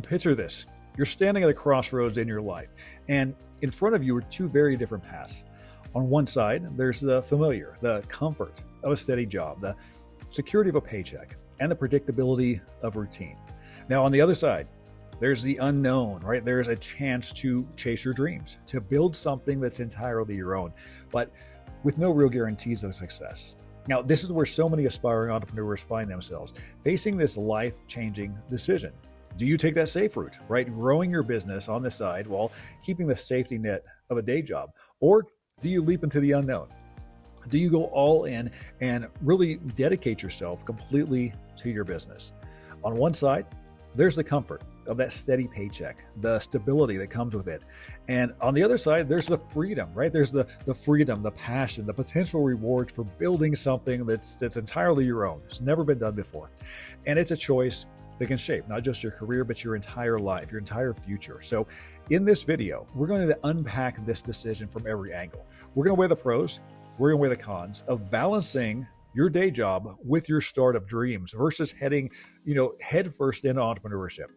Picture this. You're standing at a crossroads in your life, and in front of you are two very different paths. On one side, there's the familiar, the comfort of a steady job, the security of a paycheck, and the predictability of routine. Now, on the other side, there's the unknown, right? There's a chance to chase your dreams, to build something that's entirely your own, but with no real guarantees of success. Now, this is where so many aspiring entrepreneurs find themselves, facing this life-changing decision. Do you take that safe route, right? Growing your business on the side while keeping the safety net of a day job? Or do you leap into the unknown? Do you go all in and really dedicate yourself completely to your business? On one side, there's the comfort of that steady paycheck, the stability that comes with it. And on the other side, there's the freedom, right? There's the freedom, the passion, the potential rewards for building something that's entirely your own. It's never been done before. And it's a choice that can shape not just your career, but your entire life, your entire future. So in this video, we're going to unpack this decision from every angle. We're going to weigh the pros, we're going to weigh the cons of balancing your day job with your startup dreams versus heading, headfirst into entrepreneurship.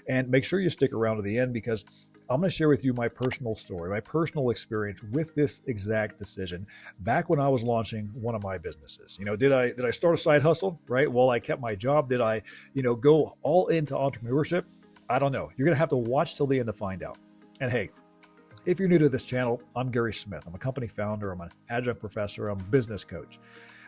And make sure you stick around to the end, because I'm going to share with you my personal story, my personal experience with this exact decision back when I was launching one of my businesses. Did I start a side hustle, right? While I kept my job, did I, go all into entrepreneurship? I don't know. You're going to have to watch till the end to find out. And hey, if you're new to this channel, I'm Gary Smith. I'm a company founder. I'm an adjunct professor. I'm a business coach.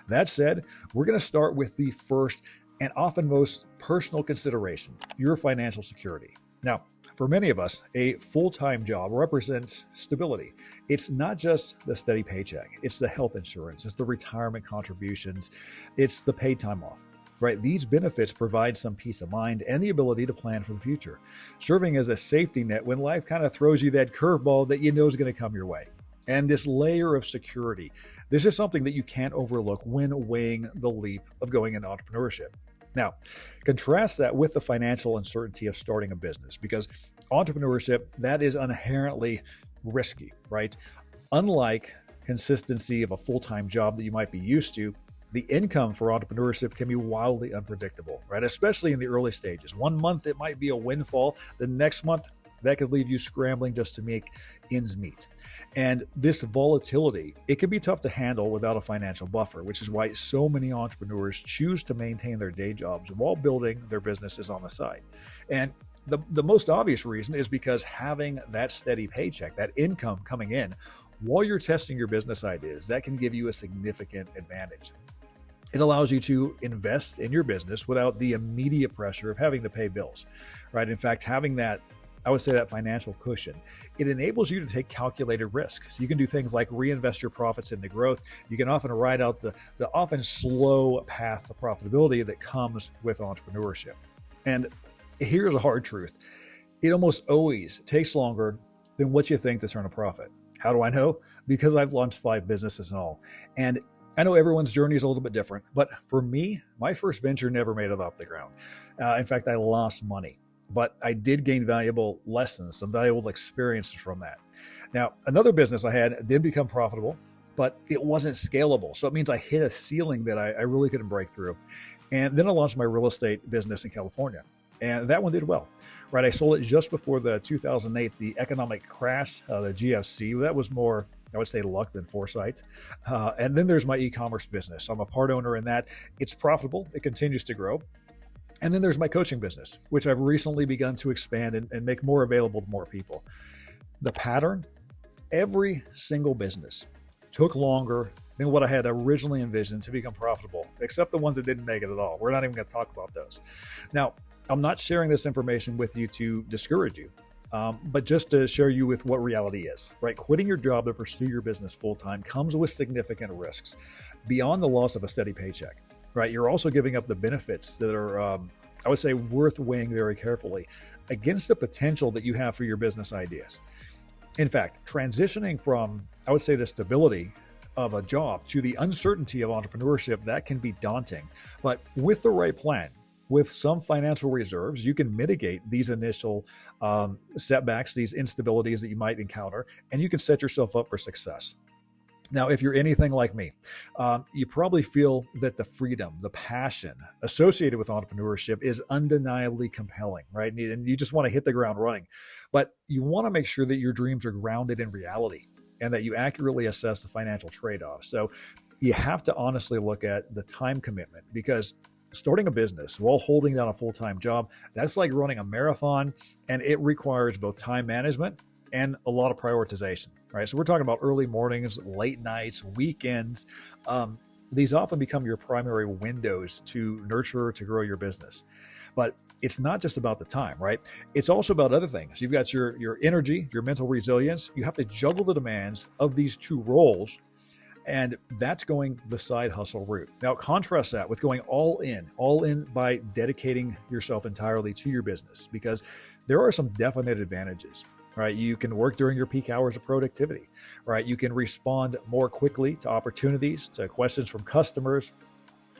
That said, we're going to start with the first and often most personal consideration, your financial security. Now, for many of us, a full-time job represents stability. It's not just the steady paycheck. It's the health insurance. It's the retirement contributions. It's the paid time off, right? These benefits provide some peace of mind and the ability to plan for the future, serving as a safety net when life kind of throws you that curveball that you know is going to come your way. And this layer of security, this is something that you can't overlook when weighing the leap of going into entrepreneurship. Now, contrast that with the financial uncertainty of starting a business, because entrepreneurship, that is inherently risky, right? Unlike consistency of a full-time job that you might be used to, the income for entrepreneurship can be wildly unpredictable, right? Especially in the early stages. One month, it might be a windfall. The next month, that could leave you scrambling just to make ends meet. And this volatility, it can be tough to handle without a financial buffer, which is why so many entrepreneurs choose to maintain their day jobs while building their businesses on the side. And the most obvious reason is because having that steady paycheck, that income coming in while you're testing your business ideas, that can give you a significant advantage. It allows you to invest in your business without the immediate pressure of having to pay bills, right? In fact, having that, I would say, that financial cushion, it enables you to take calculated risks. You can do things like reinvest your profits into growth. You can often ride out the often slow path to profitability that comes with entrepreneurship. And here's a hard truth. It almost always takes longer than what you think to turn a profit. How do I know? Because I've launched 5 businesses and all. And I know everyone's journey is a little bit different, but for me, my first venture never made it off the ground. In fact, I lost money. But I did gain valuable lessons, some valuable experiences from that. Now, another business I had did become profitable, but it wasn't scalable. So it means I hit a ceiling that I really couldn't break through. And then I launched my real estate business in California. And that one did well, right? I sold it just before the 2008, the economic crash, the GFC. That was more, I would say, luck than foresight. And then there's my e-commerce business. I'm a part owner in that. It's profitable. It continues to grow. And then there's my coaching business, which I've recently begun to expand and make more available to more people. The pattern, every single business took longer than what I had originally envisioned to become profitable, except the ones that didn't make it at all. We're not even going to talk about those. Now, I'm not sharing this information with you to discourage you, but just to share you with what reality is, right? Quitting your job to pursue your business full-time comes with significant risks beyond the loss of a steady paycheck. Right, you're also giving up the benefits that are, I would say, worth weighing very carefully against the potential that you have for your business ideas. In fact, transitioning from, I would say, the stability of a job to the uncertainty of entrepreneurship, that can be daunting. But with the right plan, with some financial reserves, you can mitigate these initial setbacks, these instabilities that you might encounter, and you can set yourself up for success. Now, if you're anything like me, you probably feel that the freedom, the passion associated with entrepreneurship is undeniably compelling, right? And you just want to hit the ground running. But you want to make sure that your dreams are grounded in reality and that you accurately assess the financial trade-offs. So you have to honestly look at the time commitment, because starting a business while holding down a full-time job, that's like running a marathon, and it requires both time management and a lot of prioritization, right? So we're talking about early mornings, late nights, weekends. These often become your primary windows to nurture, to grow your business. But it's not just about the time, right? It's also about other things. You've got your energy, your mental resilience. You have to juggle the demands of these two roles, and that's going the side hustle route. Now, contrast that with going all in by dedicating yourself entirely to your business, because there are some definite advantages. Right, you can work during your peak hours of productivity, right? You can respond more quickly to opportunities, to questions from customers.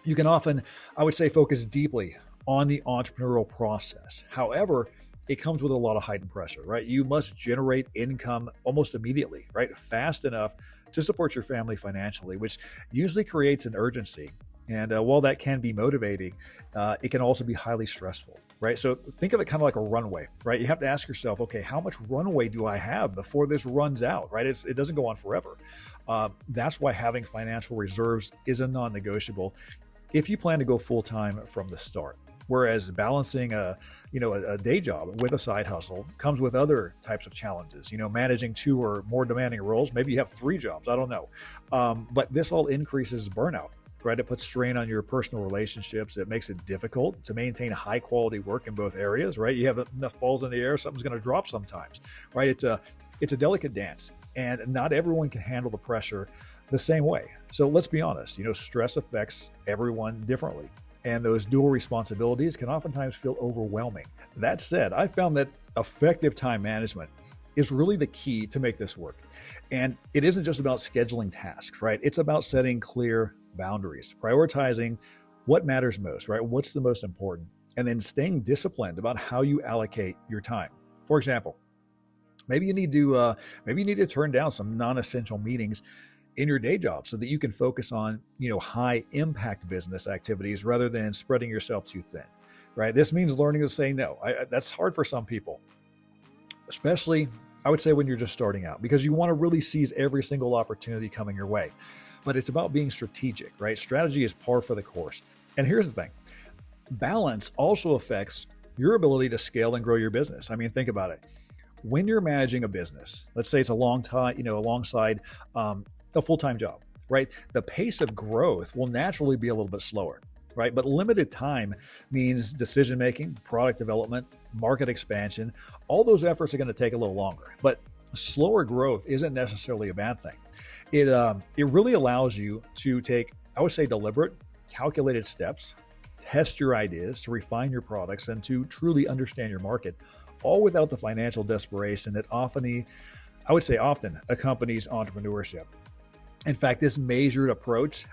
You can often, I would say, focus deeply on the entrepreneurial process. However, it comes with a lot of heightened pressure, right? You must generate income almost immediately, right? Fast enough to support your family financially, which usually creates an urgency. And while that can be motivating, it can also be highly stressful, right? So think of it kind of like a runway, right? You have to ask yourself, okay, how much runway do I have before this runs out, right? It doesn't go on forever. That's why having financial reserves is a non-negotiable if you plan to go full-time from the start. Whereas balancing a day job with a side hustle comes with other types of challenges. Managing 2 or more demanding roles. Maybe you have 3 jobs. I don't know. But this all increases burnout. Right? It puts strain on your personal relationships. It makes it difficult to maintain high quality work in both areas, right? You have enough balls in the air, something's going to drop sometimes, right? It's a delicate dance, and not everyone can handle the pressure the same way. So let's be honest, stress affects everyone differently, and those dual responsibilities can oftentimes feel overwhelming. That said, I found that effective time management is really the key to make this work. And it isn't just about scheduling tasks, right? It's about setting clear boundaries, prioritizing what matters most, right? What's the most important, and then staying disciplined about how you allocate your time. For example, maybe you need to turn down some non-essential meetings in your day job so that you can focus on, high impact business activities rather than spreading yourself too thin, right? This means learning to say no. That's hard for some people, especially I would say when you're just starting out, because you want to really seize every single opportunity coming your way. But it's about being strategic, right? Strategy is par for the course. And here's the thing. Balance also affects your ability to scale and grow your business. I mean, think about it. When you're managing a business, let's say it's alongside a full-time job, right? The pace of growth will naturally be a little bit slower, right? But limited time means decision-making, product development, market expansion. All those efforts are going to take a little longer. But slower growth isn't necessarily a bad thing. It really allows you to take, I would say, deliberate, calculated steps, test your ideas, to refine your products, and to truly understand your market, all without the financial desperation that often accompanies entrepreneurship. In fact, this measured approach,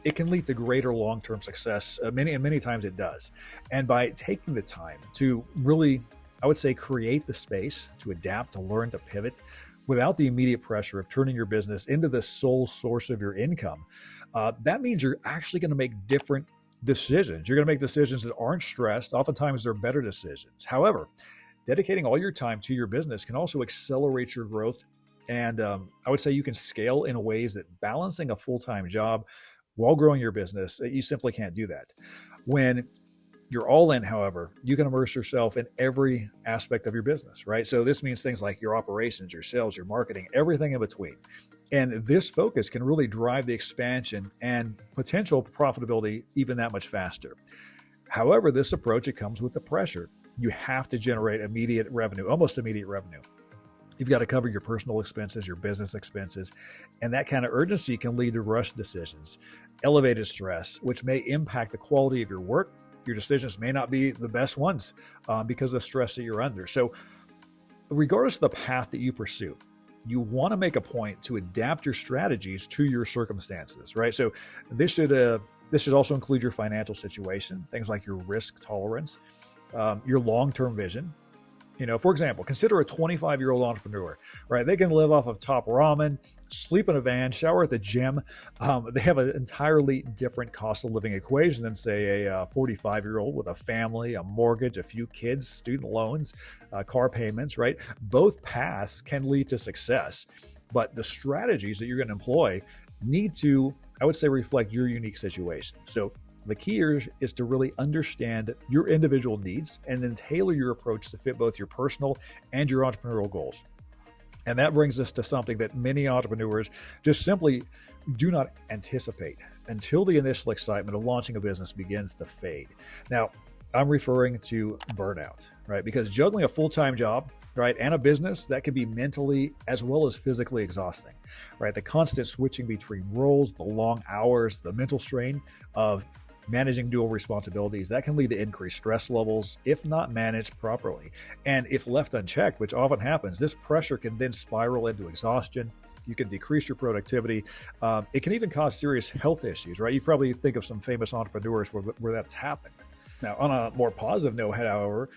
it can lead to greater long-term success. Many times it does. And by taking the time to really, I would say, create the space to adapt, to learn, to pivot, without the immediate pressure of turning your business into the sole source of your income, that means you're actually going to make different decisions. You're going to make decisions that aren't stressed. Oftentimes, they're better decisions. However, dedicating all your time to your business can also accelerate your growth. And I would say you can scale in ways that balancing a full-time job while growing your business, you simply can't do that. When you're all in, however, you can immerse yourself in every aspect of your business, right? So this means things like your operations, your sales, your marketing, everything in between. And this focus can really drive the expansion and potential profitability even that much faster. However, this approach, it comes with the pressure. You have to generate immediate revenue, almost immediate revenue. You've got to cover your personal expenses, your business expenses, and that kind of urgency can lead to rushed decisions, elevated stress, which may impact the quality of your work. Your decisions may not be the best ones because of the stress that you're under. So regardless of the path that you pursue, you want to make a point to adapt your strategies to your circumstances, right? So this should also include your financial situation, things like your risk tolerance, your long-term vision, For example, consider a 25-year-old entrepreneur, right? They can live off of top ramen, sleep in a van, shower at the gym. They have an entirely different cost of living equation than, say, a 45-year-old with a family, a mortgage, a few kids, student loans, car payments, right? Both paths can lead to success, but the strategies that you're going to employ need to, I would say, reflect your unique situation. So the key here is to really understand your individual needs and then tailor your approach to fit both your personal and your entrepreneurial goals. And that brings us to something that many entrepreneurs just simply do not anticipate until the initial excitement of launching a business begins to fade. Now, I'm referring to burnout, right? Because juggling a full-time job, right, and a business, that can be mentally as well as physically exhausting, right? The constant switching between roles, the long hours, the mental strain of managing dual responsibilities, that can lead to increased stress levels if not managed properly. And if left unchecked, which often happens, this pressure can then spiral into exhaustion. You can decrease your productivity. It can even cause serious health issues, right? You probably think of some famous entrepreneurs where that's happened. Now, on a more positive note, however,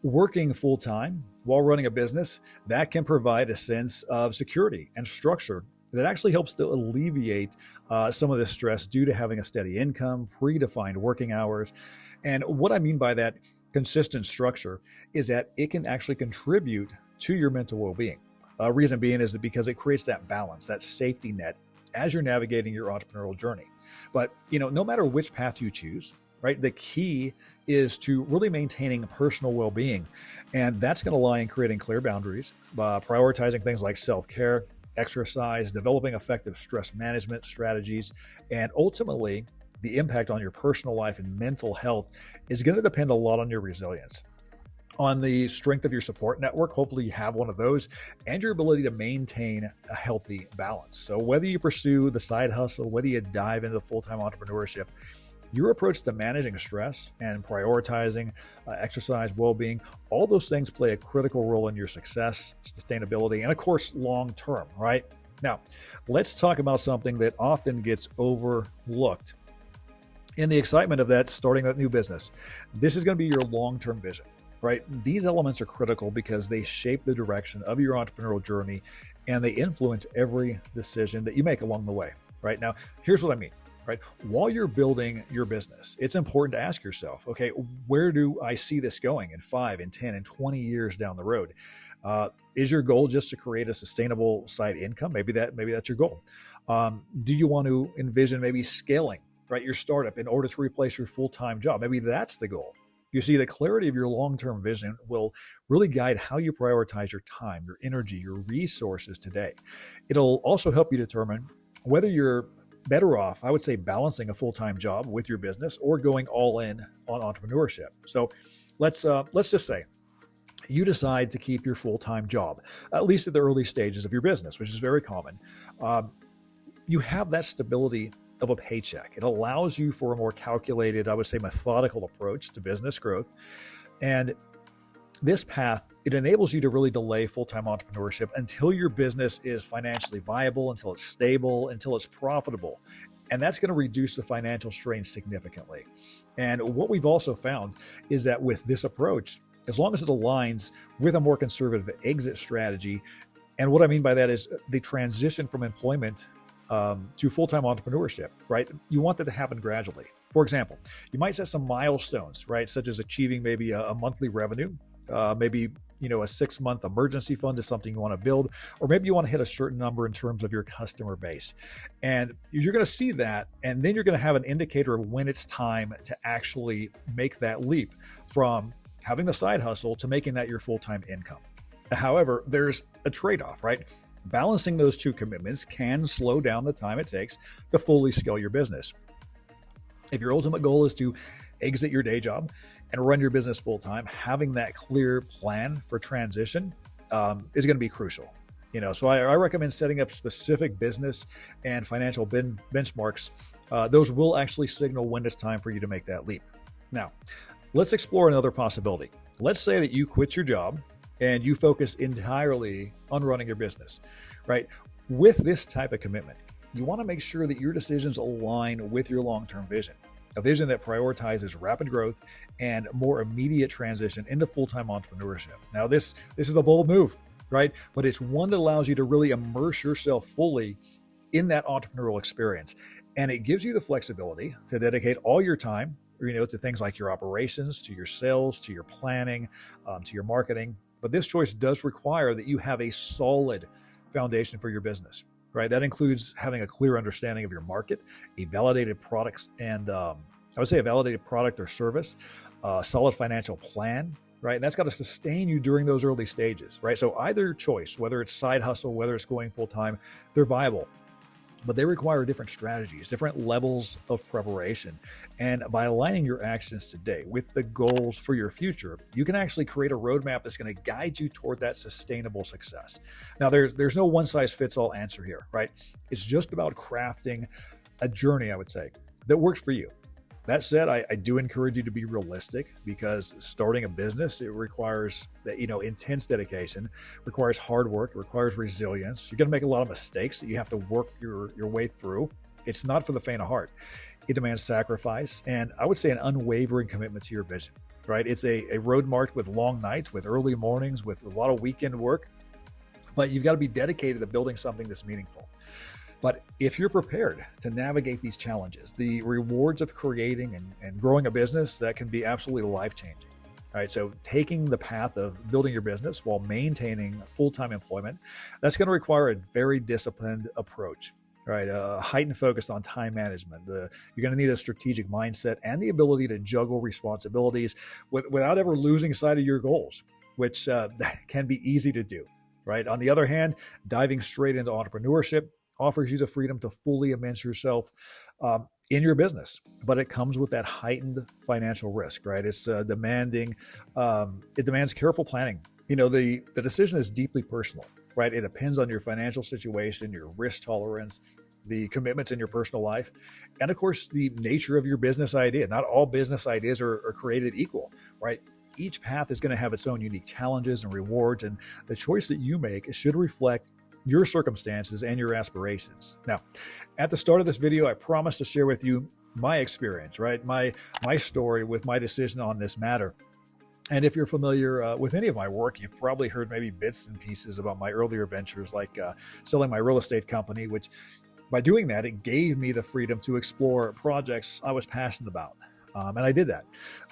working full-time while running a business, that can provide a sense of security and structure that actually helps to alleviate some of the stress due to having a steady income, predefined working hours. And what I mean by that consistent structure is that it can actually contribute to your mental well-being. Reason being is that because it creates that balance, that safety net as you're navigating your entrepreneurial journey. But, no matter which path you choose, right, the key is to really maintaining personal well-being. And that's going to lie in creating clear boundaries, prioritizing things like self-care, exercise, developing effective stress management strategies, and ultimately, the impact on your personal life and mental health is going to depend a lot on your resilience, on the strength of your support network. Hopefully you have one of those, and your ability to maintain a healthy balance. So whether you pursue the side hustle, whether you dive into full-time entrepreneurship, your approach to managing stress and prioritizing exercise, well-being, all those things play a critical role in your success, sustainability, and of course, long-term, right? Now, let's talk about something that often gets overlooked in the excitement of starting that new business. This is going to be your long-term vision, right? These elements are critical because they shape the direction of your entrepreneurial journey and they influence every decision that you make along the way, right? Now, here's what I mean. Right? While you're building your business, it's important to ask yourself, okay, where do I see this going in 5, in 10, and 20 years down the road? Is your goal just to create a sustainable side income? Maybe that's your goal. Do you want to envision maybe scaling, right, your startup in order to replace your full-time job? Maybe that's the goal. You see, the clarity of your long-term vision will really guide how you prioritize your time, your energy, your resources today. It'll also help you determine whether you're better off, I would say, balancing a full-time job with your business or going all in on entrepreneurship. So let's just say you decide to keep your full-time job, at least at the early stages of your business, which is very common. You have that stability of a paycheck. It allows you for a more calculated, I would say, methodical approach to business growth. And this path, it enables you to really delay full-time entrepreneurship until your business is financially viable, until it's stable, until it's profitable. And that's going to reduce the financial strain significantly. And what we've also found is that with this approach, as long as it aligns with a more conservative exit strategy, and what I mean by that is the transition from employment to full-time entrepreneurship, right? You want that to happen gradually. For example, you might set some milestones, right? Such as achieving maybe a monthly revenue, maybe a 6-month emergency fund is something you want to build, or maybe you want to hit a certain number in terms of your customer base. And you're going to see that, and then you're going to have an indicator of when it's time to actually make that leap from having the side hustle to making that your full-time income. However, there's a trade-off, right? Balancing those two commitments can slow down the time it takes to fully scale your business. If your ultimate goal is to exit your day job and run your business full-time, having that clear plan for transition is going to be crucial. So I recommend setting up specific business and financial benchmarks. Those will actually signal when it's time for you to make that leap. Now, let's explore another possibility. Let's say that you quit your job and you focus entirely on running your business, right? With this type of commitment, you want to make sure that your decisions align with your long-term vision. a vision that prioritizes rapid growth and more immediate transition into full-time entrepreneurship. Now, this is a bold move, right? But it's one that allows you to really immerse yourself fully in that entrepreneurial experience. And it gives you the flexibility to dedicate all your time, to things like your operations, to your sales, to your planning, to your marketing. But this choice does require that you have a solid foundation for your business, right? That includes having a clear understanding of your market, a validated product, and I would say a validated product or service, a solid financial plan, right? And that's got to sustain you during those early stages, right? So either choice, whether it's side hustle, whether it's going full time, they're viable, but they require different strategies, different levels of preparation. And by aligning your actions today with the goals for your future, you can actually create a roadmap that's going to guide you toward that sustainable success. Now, there's no one size fits all answer here, right? It's just about crafting a journey, I would say, that works for you. That said, I do encourage you to be realistic, because starting a business, it requires that, intense dedication, requires hard work, it requires resilience. You're going to make a lot of mistakes that you have to work your way through. It's not for the faint of heart. It demands sacrifice, and I would say an unwavering commitment to your vision, right? It's a road marked with long nights, with early mornings, with a lot of weekend work, but you've got to be dedicated to building something that's meaningful. But if you're prepared to navigate these challenges, the rewards of creating and growing a business, that can be absolutely life-changing. All right, so taking the path of building your business while maintaining full-time employment, that's going to require a very disciplined approach, right? A heightened focus on time management. You're going to need a strategic mindset and the ability to juggle responsibilities without ever losing sight of your goals, which can be easy to do, right? On the other hand, diving straight into entrepreneurship offers you the freedom to fully immerse yourself in your business, but it comes with that heightened financial risk, right? It's demanding. It demands careful planning. The decision is deeply personal, right? It depends on your financial situation, your risk tolerance, the commitments in your personal life, and of course, the nature of your business idea. Not all business ideas are created equal, right? Each path is going to have its own unique challenges and rewards, and the choice that you make should reflect your circumstances and your aspirations. Now, at the start of this video, I promised to share with you my experience, right? My story with my decision on this matter. And if you're familiar with any of my work, you've probably heard maybe bits and pieces about my earlier ventures, like selling my real estate company, which by doing that, it gave me the freedom to explore projects I was passionate about. And I did that.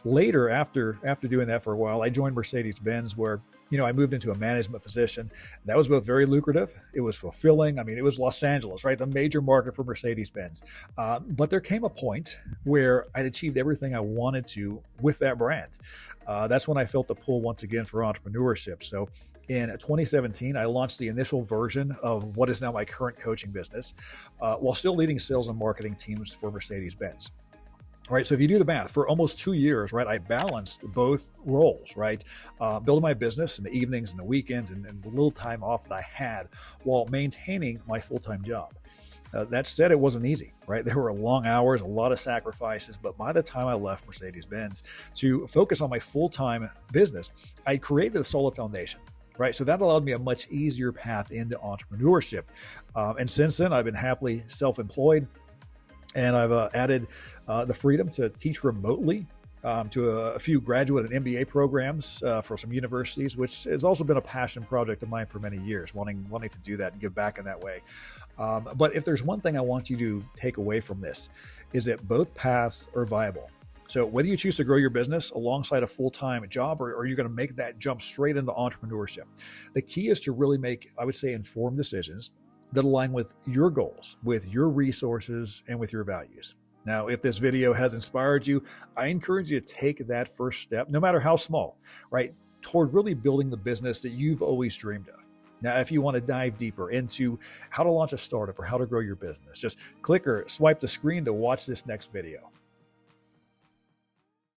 Later, after doing that for a while, I joined Mercedes-Benz, where I moved into a management position. That was both very lucrative. It was fulfilling. I mean, it was Los Angeles, right? The major market for Mercedes-Benz. But there came a point where I'd achieved everything I wanted to with that brand. That's when I felt the pull once again for entrepreneurship. So in 2017, I launched the initial version of what is now my current coaching business, while still leading sales and marketing teams for Mercedes-Benz. Right. So if you do the math, for almost 2 years, right, I balanced both roles, right? Building my business in the evenings and the weekends and the little time off that I had, while maintaining my full-time job. That said, it wasn't easy, right? There were long hours, a lot of sacrifices, but by the time I left Mercedes-Benz to focus on my full-time business, I created a solid foundation. Right. So that allowed me a much easier path into entrepreneurship. And since then, I've been happily self-employed. And I've added the freedom to teach remotely to a few graduate and MBA programs for some universities, which has also been a passion project of mine for many years, wanting to do that and give back in that way. But if there's one thing I want you to take away from this, is that both paths are viable. So whether you choose to grow your business alongside a full-time job, or you're going to make that jump straight into entrepreneurship, the key is to really make, I would say, informed decisions that align with your goals, with your resources, and with your values. Now, if this video has inspired you, I encourage you to take that first step, no matter how small, right, toward really building the business that you've always dreamed of. Now, if you want to dive deeper into how to launch a startup or how to grow your business, just click or swipe the screen to watch this next video.